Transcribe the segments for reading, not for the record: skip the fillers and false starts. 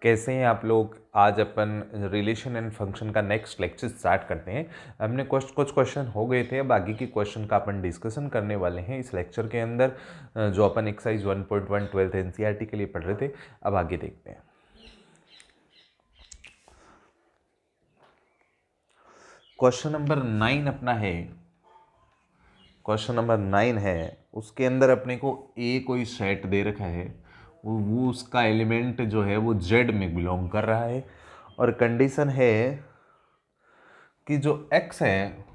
कैसे हैं आप लोग। आज अपन रिलेशन एंड फंक्शन का नेक्स्ट लेक्चर स्टार्ट करते हैं। हमने कुछ क्वेश्चन हो गए थे, अब आगे के क्वेश्चन का अपन डिस्कशन करने वाले हैं इस लेक्चर के अंदर, जो अपन एक्सरसाइज 1.1 12th एनसीईआरटी के लिए पढ़ रहे थे। अब आगे देखते हैं। क्वेश्चन नंबर 9 अपना है, क्वेश्चन नंबर 9 है। उसके अंदर अपने को ए कोई सेट दे रखा है, वो उसका एलिमेंट जो है वो जेड में बिलोंग कर रहा है, और कंडीशन है कि जो x है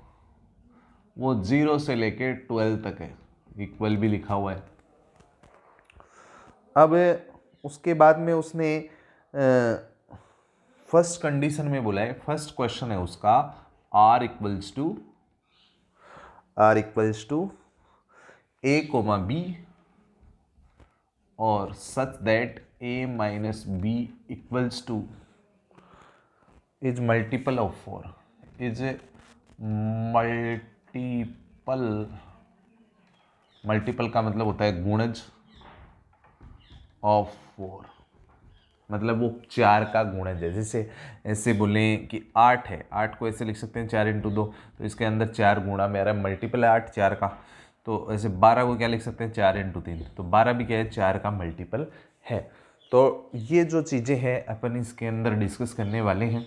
वो 0 से लेके 12 तक है, इक्वल भी लिखा हुआ है। अब उसके बाद में उसने फर्स्ट कंडीशन में बोला है, फर्स्ट क्वेश्चन है उसका r equals to a comma b और such that a minus B equals to is multiple of 4, is multiple का मतलब होता है गुणज ऑफ 4, मतलब वो 4 का गुणज है। जैसे ऐसे बोलें कि 8 है, 8 को ऐसे लिख सकते हैं 4 इंटू 2, तो इसके अंदर 4 गुणा मेरा मल्टीपल है 8 4 का। तो ऐसे 12 को क्या लिख सकते हैं 4 इंटू 3, तो 12 भी क्या है 4 का मल्टीपल है। तो ये जो चीज़ें हैं अपन इसके अंदर डिस्कस करने वाले हैं।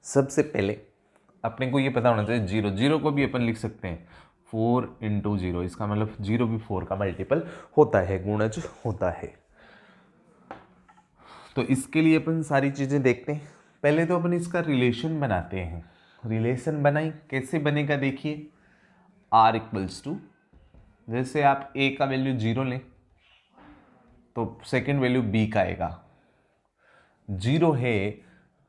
सबसे पहले अपने को ये पता होना चाहिए, जीरो जीरो को भी अपन लिख सकते हैं 4 इंटू 0, इसका मतलब 0 भी 4 का मल्टीपल होता है, गुणज होता है। तो इसके लिए अपन सारी चीज़ें देखते हैं। पहले तो अपन इसका रिलेशन बनाते हैं। रिलेशन बनाई कैसे बनेगा, देखिए r इक्वल्स टू, जैसे आप a का वैल्यू 0 लें तो सेकंड वैल्यू b का आएगा। 0 है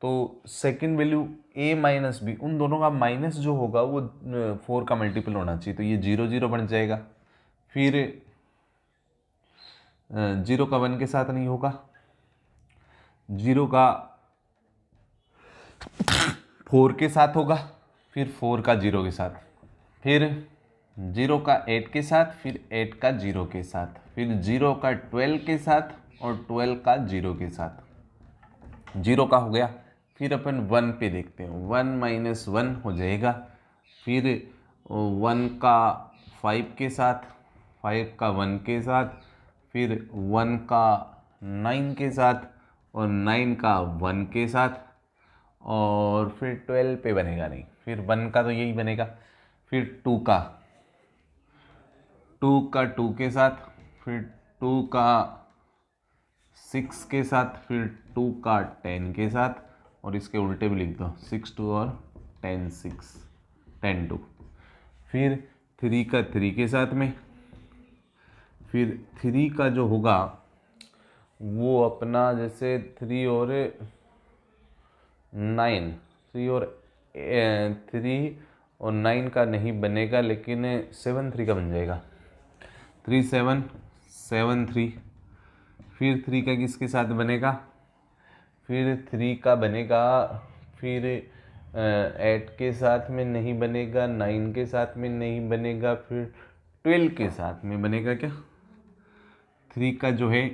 तो second value a minus B, उन दोनों का माइनस जो होगा वो 4 का मल्टीपल होना चाहिए, तो ये 0 0 बन जाएगा। फिर 0 का 1 के साथ नहीं होगा, 0 का 4 के साथ होगा, फिर 4 का 0 के साथ, फिर 0 का 8 के साथ, फिर 8 का 0 के साथ, फिर 0 का 12 के साथ और 12 का 0 के साथ। 0 का हो गया, फिर अपन 1 पे देखते हैं, 1 माइनस 1 हो जाएगा, फिर 1 का 5 के साथ, 5 का 1 के साथ, फिर 1 का 9 के साथ और 9 का 1 के साथ, और फिर 12 पे बनेगा नहीं, फिर 1 का तो यही बनेगा, फिर 2 का 2 के साथ, फिर 2 का 6 के साथ, फिर 2 का 10 के साथ, और इसके उल्टे भी लिख दो 6 2 और 10 6 10 2, फिर 3 का 3 के साथ में, फिर 3 का जो होगा वो अपना जैसे 3 और 9, 3 और 9 का नहीं बनेगा, लेकिन 7 3 का बन जाएगा, 3 7 7 3, फिर 3 का किसके साथ बनेगा, फिर 3 का बनेगा, फिर 8 के साथ में नहीं बनेगा, 9 के साथ में नहीं बनेगा, फिर 12 के साथ में बनेगा। क्या 3 का जो है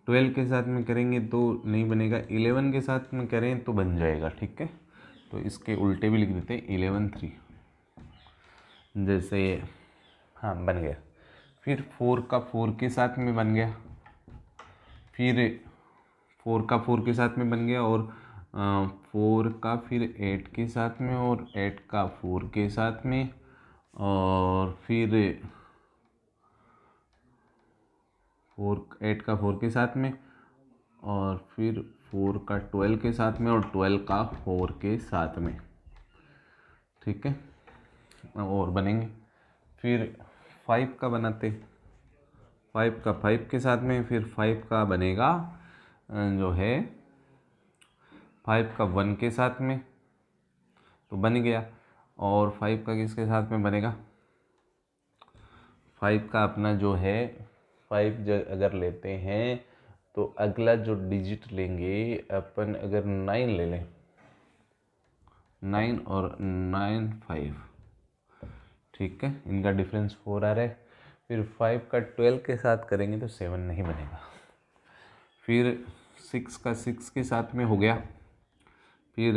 12 के साथ में करेंगे तो नहीं बनेगा, 11 के साथ में करें तो बन जाएगा, ठीक है। तो इसके उल्टे भी लिख देते हैं 11 3, जैसे हाँ बन गया। फिर 4 का 4 के साथ में बन गया, फिर 4 का 4 के साथ में बन गया, और 4 का फिर 8 के साथ में, और 8 का 4 के साथ में, और फिर 8 का 4 के साथ में, और फिर 4 का 12 के साथ में, और 12 का 4 के साथ में, ठीक है। और बनेंगे, फिर 5 का बनाते, 5 का 5 के साथ में, फिर 5 का बनेगा जो है 5 का 1 के साथ में, तो बन गया। और 5 का किसके साथ में बनेगा, 5 का अपना जो है 5 अगर लेते हैं तो अगला जो डिजिट लेंगे अपन, अगर 9 ले लें, 9 और 9 5, ठीक है, इनका डिफरेंस 4 आ रहा है। फिर 5 का 12 के साथ करेंगे तो 7 नहीं बनेगा। फिर 6 का 6 के साथ में हो गया, फिर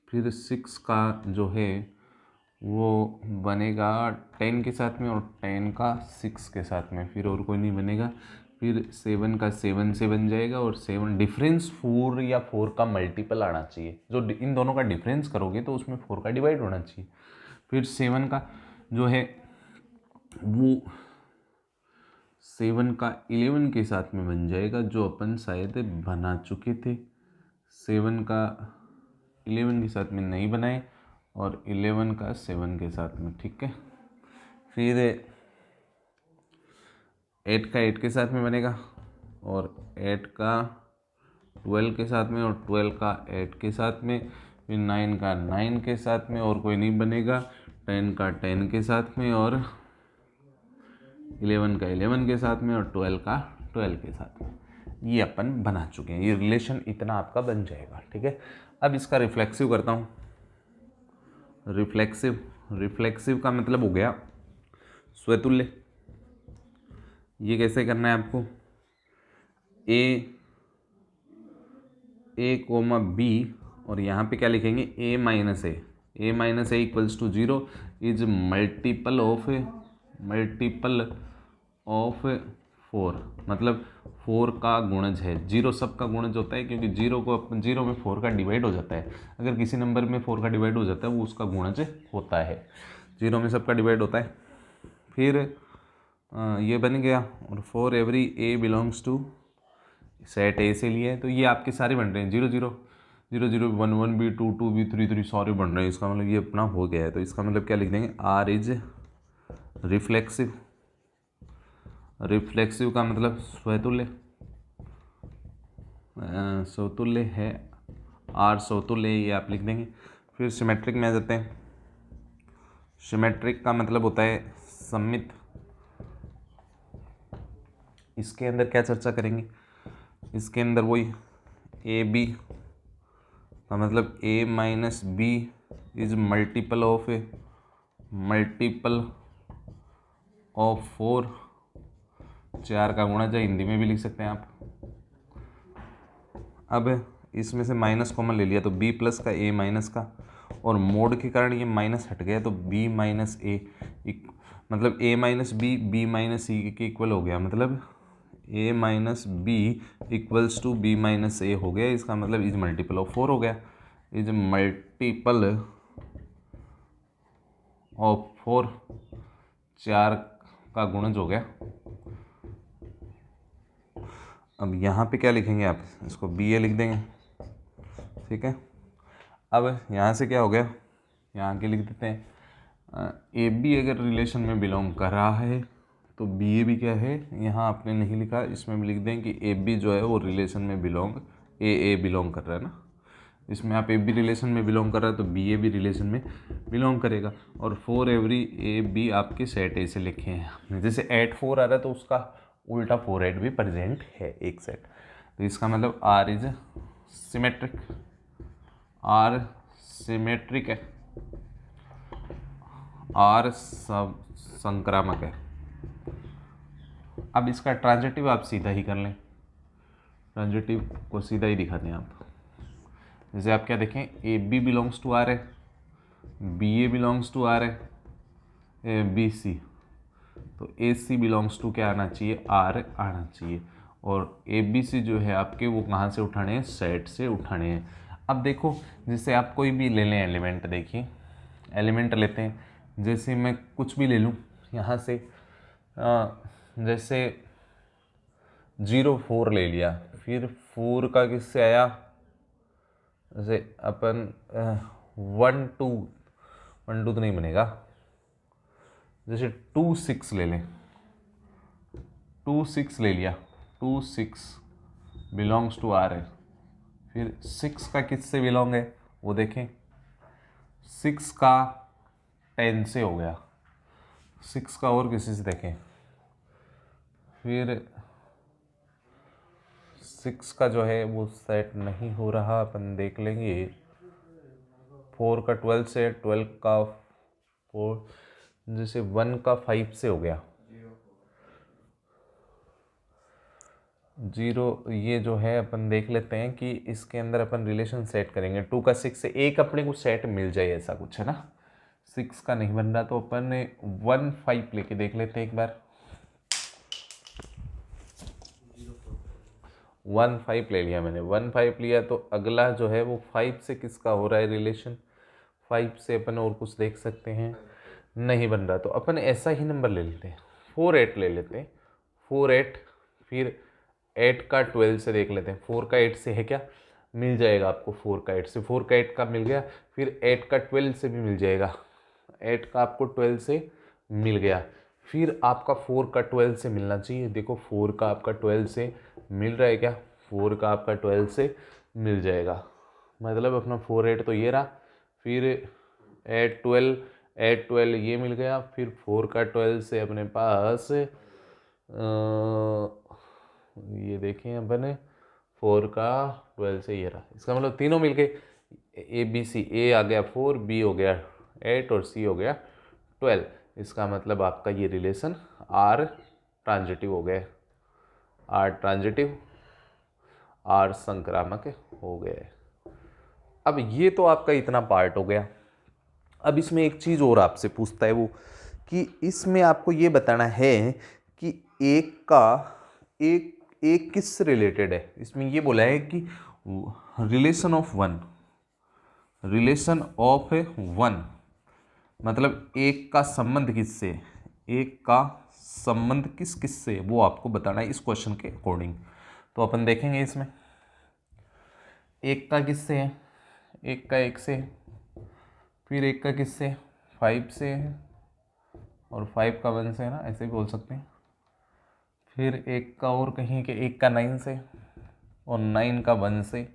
6 का जो है वो बनेगा 10 के साथ में और 10 का 6 के साथ में, फिर और कोई नहीं बनेगा। फिर 7 का 7 से बन जाएगा और 7 डिफरेंस 4 या 4 का मल्टीपल आना चाहिए। जो इन दोनों का डिफरेंस करोगे तो उसमें 4 का डिवाइड होना चाहिए। फिर 7 का जो है वो 7 का 11 के साथ में बन जाएगा, जो अपन शायद बना चुके थे। 7 का 11 के साथ में नहीं बनाए और 11 का 7 के साथ में, ठीक है। फिर 8 का 8 के साथ में बनेगा और 8 का 12 के साथ में और 12 का 8 के साथ में। फिर 9 का 9 के साथ में और कोई नहीं बनेगा। 10 का 10 के साथ में और 11 का 11 के साथ में और 12 का 12 के साथ में। ये अपन बना चुके हैं, ये रिलेशन इतना आपका बन जाएगा, ठीक है। अब इसका रिफ्लेक्सिव करता हूँ। रिफ्लेक्सिव का मतलब हो गया स्वतुल्य। ये कैसे करना है आपको, ए कोमा बी और यहाँ पे क्या लिखेंगे, A minus A equals to 0 is multiple of 4, मतलब 4 का गुणज है। 0 सब का गुणज होता है, क्योंकि 0 में 4 का डिवाइड हो जाता है। अगर किसी नंबर में 4 का डिवाइड हो जाता है वो उसका गुणज होता है। 0 में सबका डिवाइड होता है। फिर ये बन गया और for every A belongs to set A से लिया है, तो ये आपके सारे बन रहे हैं 0 0 0 0 1 1 भी 2 2 भी 3 3 सारे बन रहे हैं। इसका मतलब ये अपना हो गया है। तो इसका मतलब क्या लिख देंगे, आर इज रिफ्लेक्सिव का मतलब स्वतुल्य, स्वतुल्य है, आर स्वतुल्य, ये आप लिख देंगे। फिर सिमेट्रिक में आ जाते हैं। सिमेट्रिक का मतलब होता है सममित। इसके अंदर क्या चर्चा करेंगे, इसके अंदर वही ए बी का मतलब A minus B is multiple of 4, 4 का गुणा, जो हिंदी में भी लिख सकते हैं आप। अब इसमें से माइनस कॉमन ले लिया तो b प्लस का a माइनस का, और मोड के कारण ये माइनस हट गया तो b माइनस ए, मतलब a minus B minus C के इक्वल हो गया, मतलब a minus B equals to b minus A हो गया। इसका मतलब इज मल्टीपल ऑफ 4 हो गया, इज मल्टीपल ऑफ 4, 4 का गुणज हो गया। अब यहाँ पे क्या लिखेंगे आप, इसको बी ए लिख देंगे, ठीक है। अब यहाँ से क्या हो गया, यहाँ के लिख देते हैं ए बी अगर रिलेशन में बिलोंग कर रहा है तो बी ए भी क्या है, यहाँ आपने नहीं लिखा, इसमें भी लिख दें कि ए बी जो है वो रिलेशन में ए बिलोंग कर रहा है ना। इसमें आप ए बी रिलेशन में बिलोंग कर रहा है तो बी ए भी रिलेशन में बिलोंग करेगा। और फॉर एवरी ए बी आपके सेट ए से लिखे हैं, जैसे 8 4 आ रहा है तो उसका उल्टा 4 8 भी प्रेजेंट है एक सेट। तो इसका मतलब R is symmetric, R symmetric है, आर सब संक्रामक है। अब इसका ट्रांजिटिव आप सीधा ही कर लें, ट्रांजिटिव को सीधा ही दिखाते हैं आप। जैसे आप क्या देखें, A B belongs to R है, B A belongs to R है, बी सी, तो ए सी बिलोंग्स टू क्या आना चाहिए, आर आना चाहिए। और ए बी सी जो है आपके वो कहाँ से उठाने हैं, सेट से उठाने हैं। अब देखो, जैसे आप कोई भी ले लें एलिमेंट, देखिए एलिमेंट लेते हैं, जैसे मैं कुछ भी ले लूँ यहाँ से, जैसे 0 4 ले लिया, फिर 4 का किससे आया, जैसे अपन 1 2 तो नहीं बनेगा, जैसे 2 6 ले लें, 2 6 ले लिया, 2 6 बिलोंग्स टू आर है। फिर 6 का किससे बिलोंग है वो देखें, 6 का 10 से हो गया, 6 का और किसी से देखें, फिर 6 का जो है वो सेट नहीं हो रहा, अपन देख लेंगे। 4 का 12 से, 12 का 4, जैसे 1 का 5 से हो गया, जीरो, ये जो है अपन देख लेते हैं कि इसके अंदर अपन रिलेशन सेट करेंगे 2 का 6 से एक अपने को सेट मिल जाए, ऐसा कुछ है ना। 6 का नहीं बन रहा तो अपन 1 5 लेके देख लेते हैं एक बार। 1 5 ले लिया मैंने, 1 5 लिया तो अगला जो है वो 5 से किसका हो रहा है रिलेशन, 5 से अपन और कुछ देख सकते हैं, नहीं बन रहा तो अपन ऐसा ही नंबर ले लेते हैं, 4 8 ले लेते हैं, 4 8, फिर 8 का 12 से देख लेते हैं, 4 का 8 से है क्या, मिल जाएगा आपको 4 का 8 से, 4 का 8 का मिल गया, फिर 8 का 12 से भी मिल जाएगा, 8 का आपको 12 से मिल गया, फिर आपका 4 का 12 से मिलना चाहिए, देखो 4 का आपका 12 से मिल रहा है क्या, 4 का आपका 12 से मिल जाएगा, मतलब अपना 4 8 तो ये रहा, फिर 8 12 ये मिल गया, फिर 4 का 12 से अपने पास ये देखें अपन 4 का 12 से ये रहा, इसका मतलब तीनों मिल गए, ए बी सी, ए आ गया 4, बी हो गया 8 और सी हो गया 12, इसका मतलब आपका ये रिलेशन आर ट्रांजिटिव हो गया, आर ट्रांजिटिव, आर संक्रामक हो गया। अब ये तो आपका इतना पार्ट हो गया। अब इसमें एक चीज़ और आपसे पूछता है वो कि इसमें आपको ये बताना है कि एक का एक एक किस रिलेटेड है, इसमें ये बोला है कि relation of one, relation of one मतलब एक का संबंध किससे, एक का संबंध किस किस से, वो आपको बताना है इस क्वेश्चन के अकॉर्डिंग। तो अपन देखेंगे इसमें एक का किससे है, एक का एक से, फिर एक का किससे 5 से है, और 5 का 1 से है ना, ऐसे भी बोल सकते हैं, फिर एक का और कहीं के एक का 9 से, और 9 का 1 से,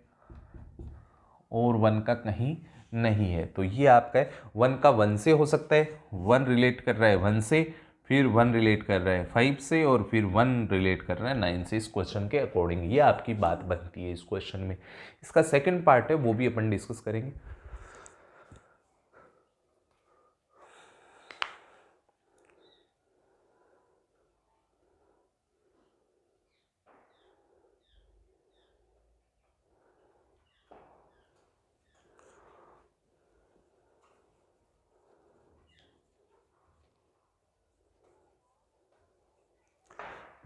और 1 का कहीं नहीं है, तो ये आपका है 1 का 1 से हो सकता है, 1 रिलेट कर रहा है 1 से, फिर 1 रिलेट कर रहा है 5 से, और फिर 1 रिलेट कर रहा है 9 से, इस क्वेश्चन के अकॉर्डिंग ये आपकी बात बनती है इस क्वेश्चन में। इसका सेकंड पार्ट है वो भी अपन डिस्कस करेंगे।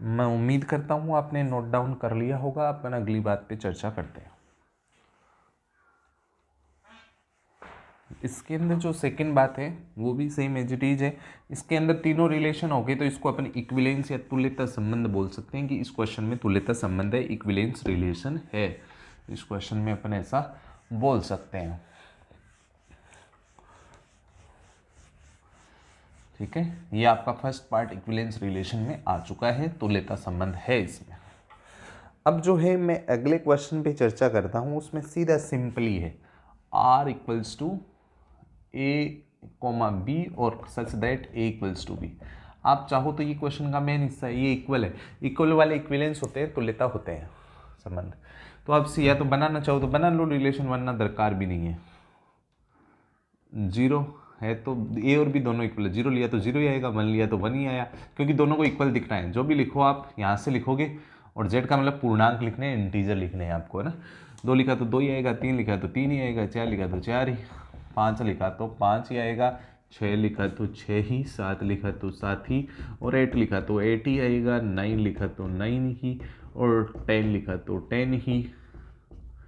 मैं उम्मीद करता हूँ आपने नोट डाउन कर लिया होगा, अपन अगली बात पे चर्चा करते हैं। इसके अंदर जो सेकंड बात है वो भी सेम एज इट इज है, इसके अंदर तीनों रिलेशन हो गए तो इसको अपन इक्विलेंस या तुल्यता संबंध बोल सकते हैं कि इस क्वेश्चन में तुल्यता संबंध है, इक्विलेंस रिलेशन है, इस क्वेश्चन में अपन ऐसा बोल सकते हैं। ठीक है, ये आपका फर्स्ट पार्ट इक्विलेंस रिलेशन में आ चुका है, तुल्यता संबंध है इसमें। अब जो है मैं अगले क्वेश्चन पे चर्चा करता हूँ, उसमें सीधा सिंपली है R equals to A comma B और such that A equals to B. आप चाहो तो ये क्वेश्चन का मेन हिस्सा है, ये इक्वल है, इक्वल वाले इक्विलेंस होते हैं, तुल्यता होते हैं संबंध, तो आप या तो बनाना चाहो तो बना लो रिलेशन, वरना दरकार भी नहीं है। जीरो है तो ए और बी दोनों इक्वल है, जीरो लिया तो जीरो ही आएगा, 1 लिया तो 1 ही आया, क्योंकि दोनों को इक्वल दिखना है, जो भी लिखो आप यहाँ से लिखोगे, और जेड का मतलब पूर्णांक लिखने हैं, इंटीजर लिखने हैं आपको, है ना। 2 लिखा तो 2 ही आएगा, 3 लिखा तो 3 ही आएगा, 4 लिखा तो 4 ही, 5 लिखा तो 5 ही आएगा, 6 लिखा तो 6 ही, 7 लिखा तो 7 ही, और 8 लिखा तो 8 ही आएगा, 9 लिखा तो 9 ही, और 10 लिखा तो 10 ही,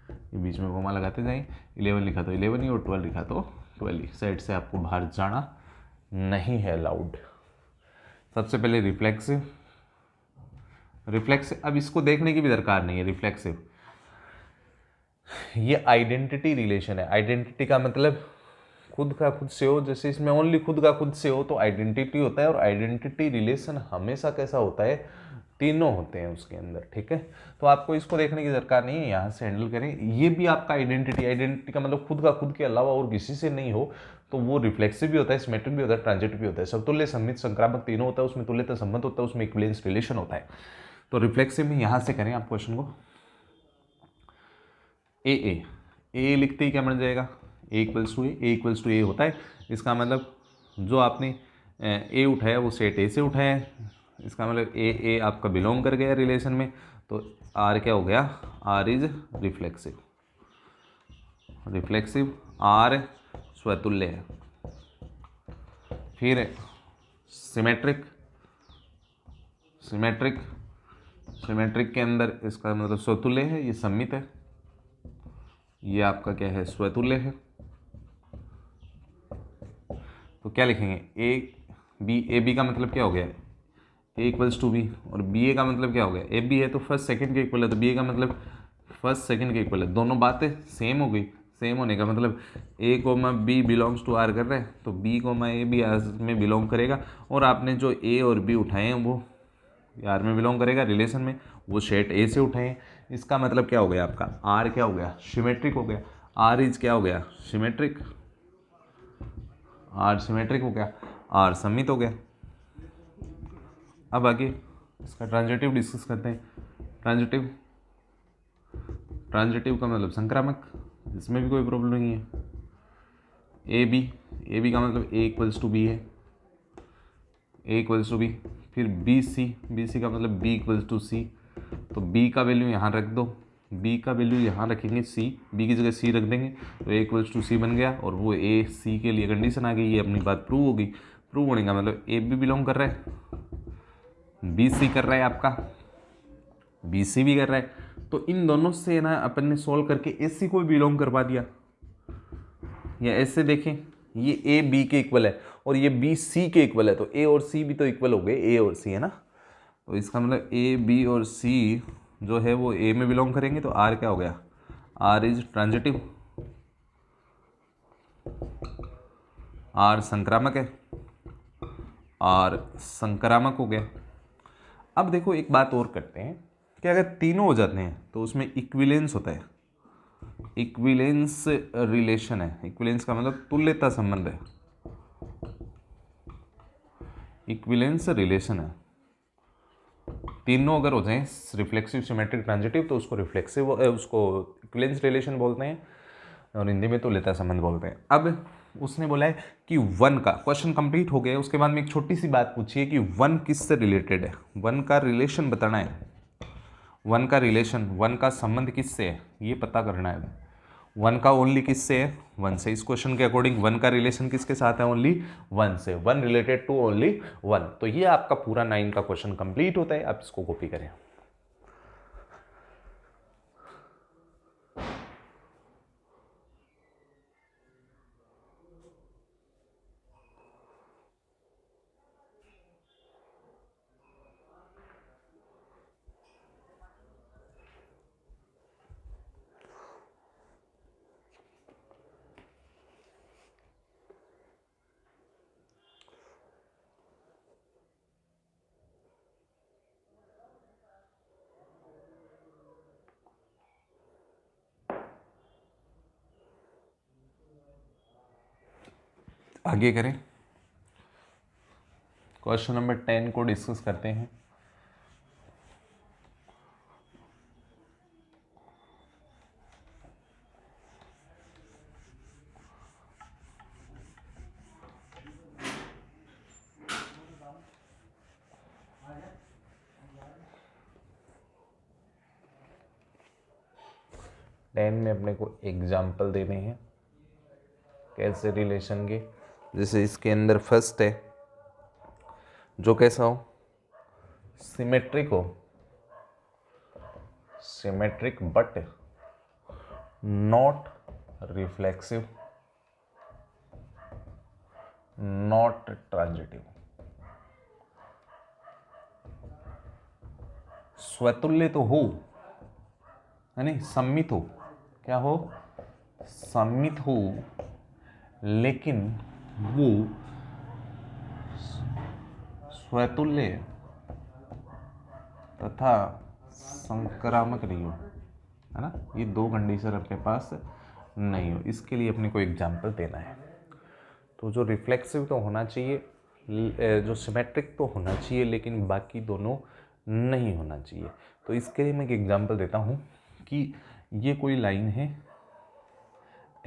ये बीच में कोमा लगाते जाएं, 11 लिखा तो 11 ही, और 12 लिखा तो 12 ही। साइड से आपको बाहर जाना नहीं है अलाउड। सबसे पहले रिफ्लेक्सिव, रिफ्लेक्सिव अब इसको देखने की भी दरकार नहीं है, रिफ्लेक्सिव ये आइडेंटिटी रिलेशन है। आइडेंटिटी का मतलब खुद का खुद से हो, जैसे इसमें ओनली खुद का खुद से हो तो आइडेंटिटी होता है, और आइडेंटिटी रिलेशन हमेशा कैसा होता है, तीनों होते हैं उसके अंदर। ठीक है, तो आपको इसको देखने की दरकार नहीं है, यहाँ से हैंडल करें। ये भी आपका आइडेंटिटी, आइडेंटिटी का मतलब खुद का खुद के अलावा और किसी से नहीं हो, तो वो रिफ्लेक्सिव भी होता है, सिमेट्रिक भी होता है, ट्रांजिटिव भी होता है, समतुल्य, सममित, संक्रामक तीनों होता है, उसमें तुल्यता संबंध होता है, उसमें इक्विवेलेंस रिलेशन होता है। तो रिफ्लेक्सिव में यहाँ से करें आप क्वेश्चन को, ए लिखते ही क्या बन जाएगा, ए इक्वल्स टू ए होता है, इसका मतलब जो आपने ए उठाया वो सेट ए से उठाया है, इसका मतलब ए आपका बिलोंग कर गया रिलेशन में, तो आर क्या हो गया, R is reflexive. Reflexive R स्वतुल्य है। फिर सिमेट्रिक, सिमेट्रिक सिमेट्रिक के अंदर इसका मतलब स्वतुल्य है, ये सममित है, ये आपका क्या है, स्वतुल्य है। तो क्या लिखेंगे, ए बी का मतलब क्या हो गया, ए इक्वल्स टू बी, और बी ए का मतलब क्या हो गया, ए बी है तो फर्स्ट सेकंड के इक्वल है, तो बी ए का मतलब फर्स्ट सेकंड के इक्वल है। दोनों बातें सेम हो गई। सेम होने का मतलब A comma B belongs to R कर रहे हैं, तो बी कोमा ए भी आर में बिलोंग करेगा, और आपने जो ए और बी उठाए हैं वो आर में बिलोंग करेगा रिलेशन में, वो सेट ए से उठाए हैं। इसका मतलब क्या हो गया, आपका आर क्या हो गया, सिमेट्रिक हो गया। आर इज क्या हो गया, सिमेट्रिक। आर सिमेट्रिक हो गया, आर सममित हो गया। अब आगे इसका ट्रांजिटिव डिस्कस करते हैं। ट्रांजिटिव, ट्रांजिटिव का मतलब संक्रामक, इसमें भी कोई प्रॉब्लम नहीं है। ए बी का मतलब ए इक्वल्स टू बी है, ए इक्वल्स टू बी। फिर बी सी का मतलब बी इक्वल्स टू सी, तो बी का वैल्यू यहाँ रख दो, बी का वैल्यू यहाँ रखेंगे सी, बी की जगह सी रख देंगे, तो ए इक्वल्स टू सी बन गया, और वो ए सी के लिए कंडीशन आ गई, ये अपनी बात प्रूव होगी। प्रूव होने का मतलब ए बी बिलोंग कर रहा है, बी सी कर रहा है आपका, बी सी भी कर रहा है, तो इन दोनों से ना अपन ने सोल्व करके एस सी को भी बिलोंग करवा दिया। या ऐसे देखें, ये ए बी के इक्वल है और ये बी सी के इक्वल है, तो ए और सी भी तो इक्वल हो गए, ए और सी है ना, तो इसका मतलब ए बी और सी जो है वो ए में बिलोंग करेंगे, तो आर क्या हो गया, आर इज ट्रांजिटिव, आर संक्रामक है, आर संक्रामक हो गया। अब देखो एक बात और करते हैं कि अगर तीनों हो जाते हैं तो उसमें इक्विलेंस होता है, इक्विलेंस रिलेशन है। इक्विलेंस का मतलब तुल्यता संबंध है, इक्विलेंस रिलेशन है। तीनों अगर हो जाए रिफ्लेक्सिव सिमेट्रिक ट्रांजिटिव तो उसको रिफ्लेक्सिव उसको इक्विलेंस रिलेशन बोलते हैं, और हिंदी में तुल्यता संबंध बोलते हैं। अब उसने बोला है कि वन का क्वेश्चन कंप्लीट हो गया, उसके बाद में एक छोटी सी बात पूछी है कि वन किससे रिलेटेड है, वन का रिलेशन बताना है, वन का रिलेशन, वन का संबंध किससे है ये पता करना है। वन का ओनली किससे है, वन से। इस क्वेश्चन के अकॉर्डिंग वन का रिलेशन किसके साथ है, ओनली वन से, one related to only one. तो ये आपका पूरा 9 का क्वेश्चन कंप्लीट होता है। आप इसको कॉपी करें। आगे करें, क्वेश्चन नंबर 10 को डिस्कस करते हैं। टेन में अपने को एग्जाम्पल देने हैं कैसे रिलेशन के। जैसे इसके अंदर फर्स्ट है जो कैसा हो, सिमेट्रिक हो, symmetric but not reflexive, not transitive. स्वतुल्य तो हो, है नहीं, सम्मित हो, क्या हो, सम्मित हो, लेकिन वो स्वतुल्य तथा संक्रामक नहीं हो, है ना। ये दो कंडीशन अपने पास नहीं हो, इसके लिए अपने को एग्जाम्पल देना है। तो जो रिफ्लेक्सिव तो होना चाहिए, जो सिमेट्रिक तो होना चाहिए, लेकिन बाकी दोनों नहीं होना चाहिए। तो इसके लिए मैं एक एग्जाम्पल देता हूँ कि ये कोई लाइन है,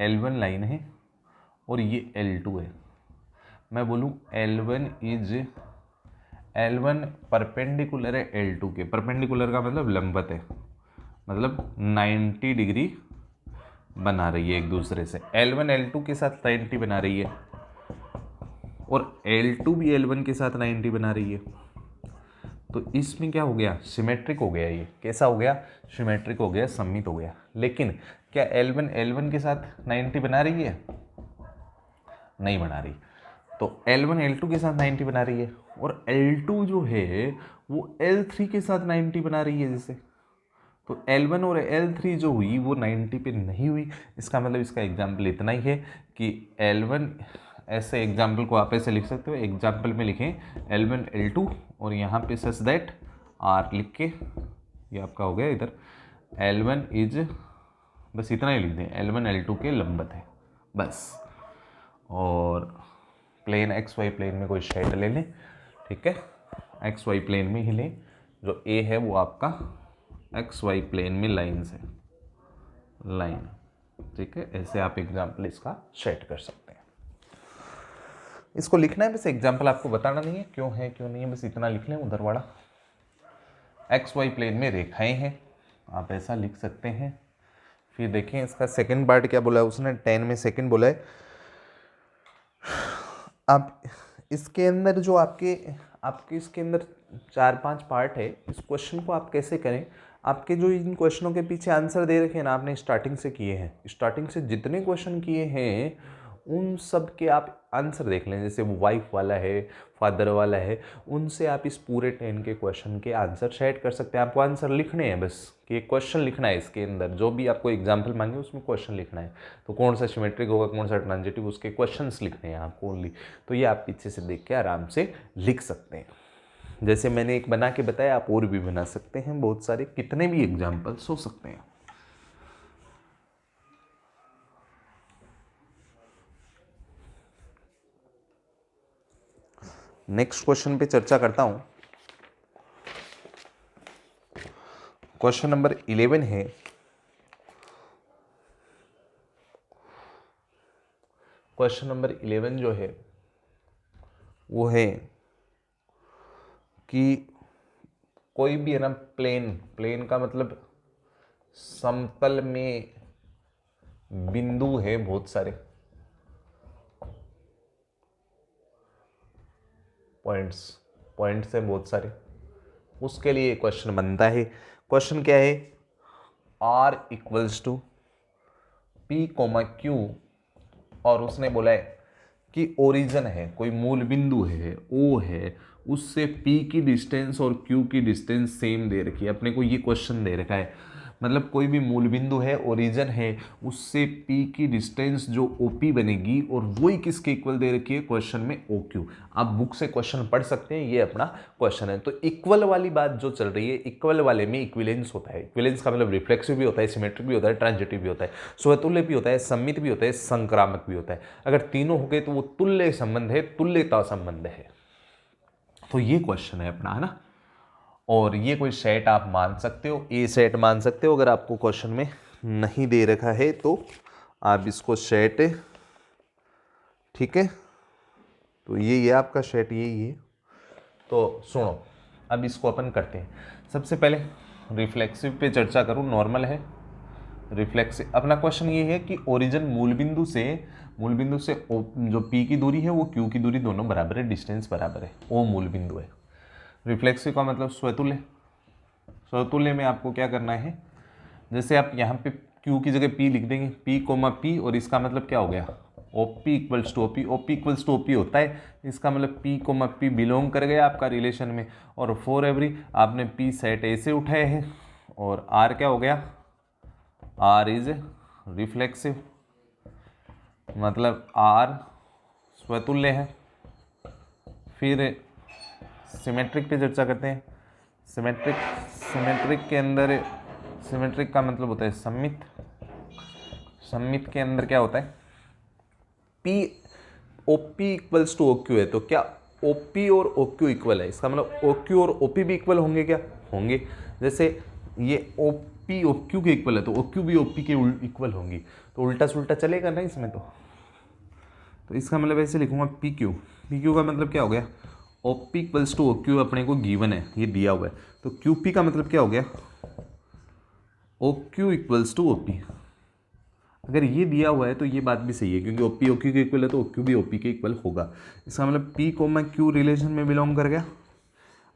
L1 लाइन है और ये L2 है। मैं बोलूँ L1 इज L1 परपेंडिकुलर है L2 के, परपेंडिकुलर का मतलब लंबवत है, मतलब 90 डिग्री बना रही है एक दूसरे से। L1 L2 के साथ 90 बना रही है और L2 भी L1 के साथ 90 बना रही है। तो इसमें क्या हो गया, सिमेट्रिक हो गया। ये कैसा हो गया, सिमेट्रिक हो गया, सममित हो गया। लेकिन क्या L1 L1 के साथ 90 बना रही है? नहीं बना रही। तो L1 L2 के साथ 90 बना रही है और L2 जो है वो L3 के साथ 90 बना रही है जैसे। तो L1 और L3 जो हुई वो 90 पे नहीं हुई। इसका मतलब इसका एग्जाम्पल इतना ही है कि L1, ऐसे एग्जाम्पल को आप ऐसे लिख सकते हो, एग्जाम्पल में लिखें L1 L2 और यहाँ पे सच दैट R लिख के, ये आपका हो गया इधर L1 इज, बस इतना ही लिख दें, L1 L2 के लंबवत है बस। और प्लेन XY प्लेन में कोई शेड ले लें, ठीक है, XY प्लेन में ही लें। जो A है वो आपका XY प्लेन में लाइन्स है, लाइन, ठीक है। ऐसे आप एग्जाम्पल इसका सेट कर सकते हैं। इसको लिखना है, बस एग्जाम्पल आपको बताना नहीं है क्यों है क्यों नहीं है, बस इतना लिख लें उधर वाला। XY प्लेन में रेखाएं हैं, आप ऐसा लिख सकते हैं। फिर देखें इसका सेकंड पार्ट क्या बोला है उसने, 10 में सेकंड बोला है। आप इसके अंदर जो आपके इसके अंदर 4-5 पार्ट है। इस क्वेश्चन को आप कैसे करें, आपके जो इन क्वेश्चनों के पीछे आंसर दे रखे हैं ना, आपने स्टार्टिंग से किए हैं, स्टार्टिंग से जितने क्वेश्चन किए हैं उन सब के आप आंसर देख लें। जैसे वो वाइफ वाला है, फादर वाला है, उनसे आप इस पूरे 10 के क्वेश्चन के आंसर सेट कर सकते हैं। आपको आंसर लिखने हैं बस, कि एक क्वेश्चन लिखना है इसके अंदर, जो भी आपको एग्जाम्पल मांगे उसमें क्वेश्चन लिखना है। तो कौन सा सिमेट्रिक होगा, कौन सा ट्रांजिटिव, उसके क्वेश्चंस लिखने हैं आपको ओनली। तो ये आप पीछे से देख के आराम से लिख सकते हैं। जैसे मैंने एक बना के बताया, आप और भी बना सकते हैं, बहुत सारे कितने भी एग्जाम्पल्स हो सकते हैं। नेक्स्ट क्वेश्चन पे चर्चा करता हूं। क्वेश्चन नंबर 11 है। क्वेश्चन नंबर 11 जो है वो है कि कोई भी है ना प्लेन का मतलब समतल में बिंदु है बहुत सारे, पॉइंट्स है बहुत सारे, उसके लिए क्वेश्चन बनता है। क्वेश्चन क्या है, R equals to P, Q, और उसने बोला है कि ओरिजिन है, कोई मूल बिंदु है O है, उससे P की डिस्टेंस और Q की डिस्टेंस सेम दे रखी है। अपने को ये क्वेश्चन दे रखा है, मतलब कोई भी मूल बिंदु है, ओरिजिन है, उससे P की डिस्टेंस जो OP बनेगी और वही किसके इक्वल दे रखी है क्वेश्चन में, OQ। आप बुक से क्वेश्चन पढ़ सकते हैं, ये अपना क्वेश्चन है। तो इक्वल वाली बात जो चल रही है, इक्वल वाले में इक्विलेंस होता है। इक्विलेंस का मतलब रिफ्लेक्सिव भी होता है, सिमेट्रिक भी होता है, ट्रांजिटिव भी होता है, स्वतुल्य भी होता है, सम्मित भी होता है, संक्रामक भी होता है। अगर तीनों हो गए तो वो तुल्य संबंध है, तुल्यता संबंध है। तो ये क्वेश्चन है अपना, है ना। और ये कोई सेट आप मान सकते हो, ए सेट मान सकते हो। अगर आपको क्वेश्चन में नहीं दे रखा है तो आप इसको सेट, ठीक है, तो ये आपका सेट यही है। तो सुनो, अब इसको अपन करते हैं। सबसे पहले रिफ्लेक्सिव पे चर्चा करूं, नॉर्मल है रिफ्लेक्सिव। अपना क्वेश्चन ये है कि ओरिजिन मूल बिंदु से जो P की दूरी है वो Q की दूरी दोनों बराबर है, डिस्टेंस बराबर है, वो मूल बिंदु है। रिफ्लेक्सिव का मतलब स्वतुल्य। स्वतुल्य में आपको क्या करना है, जैसे आप यहाँ पे Q की जगह P लिख देंगे, P, और इसका मतलब क्या हो गया, OP equals to OP। OP equals to OP होता है, इसका मतलब P, बिलोंग कर गया आपका रिलेशन में। और फॉर एवरी आपने P सेट ऐसे उठाए हैं, और R क्या हो गया, R इज रिफ्लेक्सिव, मतलब R स्वतुल्य है। फिर सिमेट्रिक पे चर्चा करते हैं। सिमेट्रिक के अंदर, सिमेट्रिक का मतलब होता है सममित। सममित के अंदर क्या होता है, P OP equals to OQ है, तो क्या OP और OQ इक्वल है, इसका मतलब OQ और OP भी इक्वल होंगे, क्या होंगे। जैसे ये OP OQ के इक्वल है तो OQ भी OP के इक्वल होंगी, तो उल्टा सुल्टा चलेगा ना इसमें। तो इसका मतलब ऐसे लिखूंगा PQ का मतलब क्या हो गया, OP इक्वल्स टू OQ अपने को गिवन है, ये दिया हुआ है, तो QP का मतलब क्या हो गया, OQ इक्वल्स टू OP। अगर ये दिया हुआ है तो ये बात भी सही है, क्योंकि OP OQ के इक्वल है तो OQ भी OP के इक्वल होगा। इसका मतलब P कोमा Q रिलेशन में बिलोंग कर गया,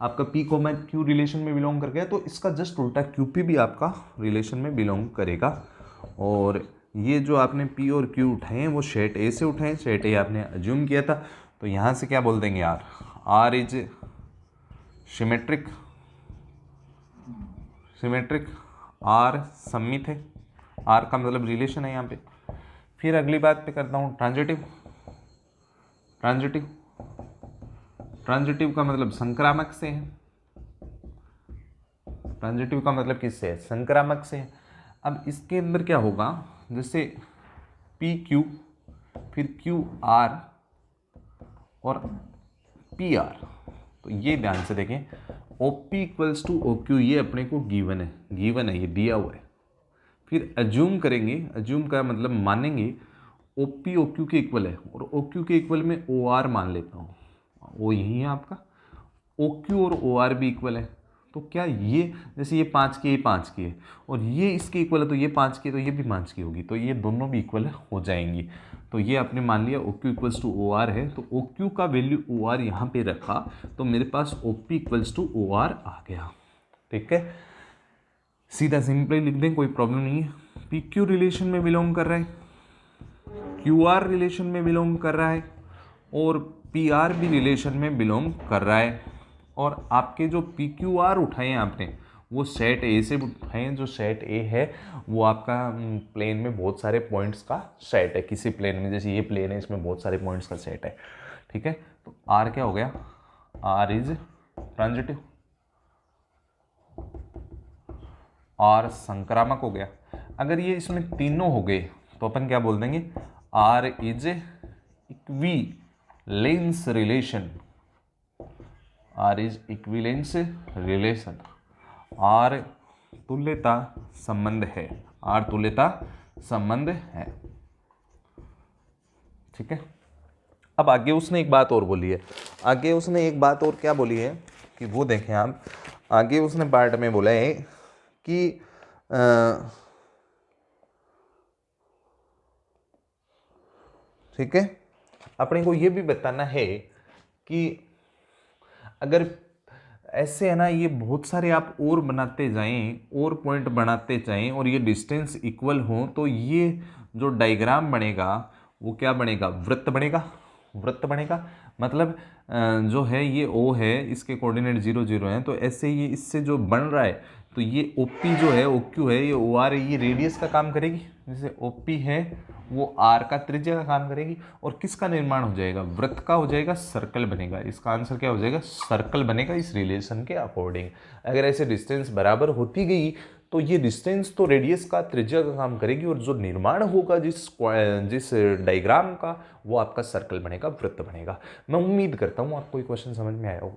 आपका P कोमा Q रिलेशन में बिलोंग कर गया, तो इसका जस्ट उल्टा QP भी आपका रिलेशन में बिलोंग करेगा। और ये जो आपने P और Q उठाए हैं वो सेट A से उठाए, सेट A आपने अज्यूम किया था, तो यहाँ से क्या बोल देंगे यार, R is symmetric, symmetric R सममित है, R का मतलब रिलेशन है यहाँ पे। फिर अगली बात पे करता हूँ ट्रांजिटिव, ट्रांजिटिव, ट्रांजिटिव का मतलब संक्रामक से है, ट्रांजिटिव का मतलब किससे है, संक्रामक से है। अब इसके अंदर क्या होगा, जैसे पी क्यू, फिर क्यू आर और पी आर, तो ये ध्यान से देखें, O P equals to O Q, ये अपने को गिवन है, गिवन है, ये दिया हुआ है। फिर अज्यूम करेंगे, अज्यूम का मतलब मानेंगे ओ पी ओ क्यू के इक्वल है, और ओ क्यू के इक्वल में ओ आर मान लेता हूँ, वो यही है आपका, ओ क्यू और ओ आर भी इक्वल है, तो क्या ये जैसे ये 5 की, ये 5 की है, और ये इसके इक्वल है, तो ये 5 की, तो ये भी 5 की होगी, तो ये दोनों भी इक्वल हो जाएंगी। तो ये आपने मान लिया O Q equals to O R है, तो ओ क्यू का वैल्यू ओ आर यहाँ पे रखा, तो मेरे पास O P equals to O R आ गया। ठीक है, सीधा सिंपली लिख दें, कोई प्रॉब्लम नहीं है। पी क्यू रिलेशन में बिलोंग कर रहा है, क्यू आर रिलेशन में बिलोंग कर रहा है, और पी आर भी रिलेशन में बिलोंग कर रहा है, और आपके जो पी क्यू आर उठाए हैं आपने वो सेट ए से उठाए हैं। जो सेट ए है वो आपका प्लेन में बहुत सारे पॉइंट्स का सेट है, किसी प्लेन में, जैसे ये प्लेन है इसमें बहुत सारे पॉइंट्स का सेट है। ठीक है, तो आर क्या हो गया, आर इज ट्रांजिटिव, आर संक्रामक हो गया। अगर ये इसमें तीनों हो गए तो अपन क्या बोल देंगे, R is equivalence relation, R is equivalence relation, R तुल्यता संबंध है, आर तुल्यता संबंध है। ठीक है, अब आगे उसने एक बात और बोली है, आगे उसने एक बात और क्या बोली है कि वो देखें आप, आगे उसने पार्ट में बोला है कि ठीक है, अपने को ये भी बताना है कि अगर ऐसे है ना, ये बहुत सारे आप और बनाते जाएं, और पॉइंट बनाते जाएं, और ये डिस्टेंस इक्वल हो, तो ये जो डायग्राम बनेगा वो क्या बनेगा, वृत्त बनेगा, वृत्त बनेगा। मतलब जो है ये ओ है, इसके कोऑर्डिनेट 0 0 हैं, तो ऐसे ये इससे जो बन रहा है, तो ये OP जो है, OQ है, ये OR है, ये रेडियस का काम करेगी, जैसे OP है वो R का त्रिज्या का काम करेगी, और किसका निर्माण हो जाएगा, वृत्त का हो जाएगा, सर्कल बनेगा। इसका आंसर क्या हो जाएगा, सर्कल बनेगा इस रिलेशन के अकॉर्डिंग। अगर ऐसे डिस्टेंस बराबर होती गई तो ये डिस्टेंस तो रेडियस का त्रिज्या का काम करेगी, और जो निर्माण होगा जिस डायग्राम का, वो आपका सर्कल बनेगा, वृत्त बनेगा। मैं उम्मीद करता हूँ आपको ये क्वेश्चन समझ में आया होगा।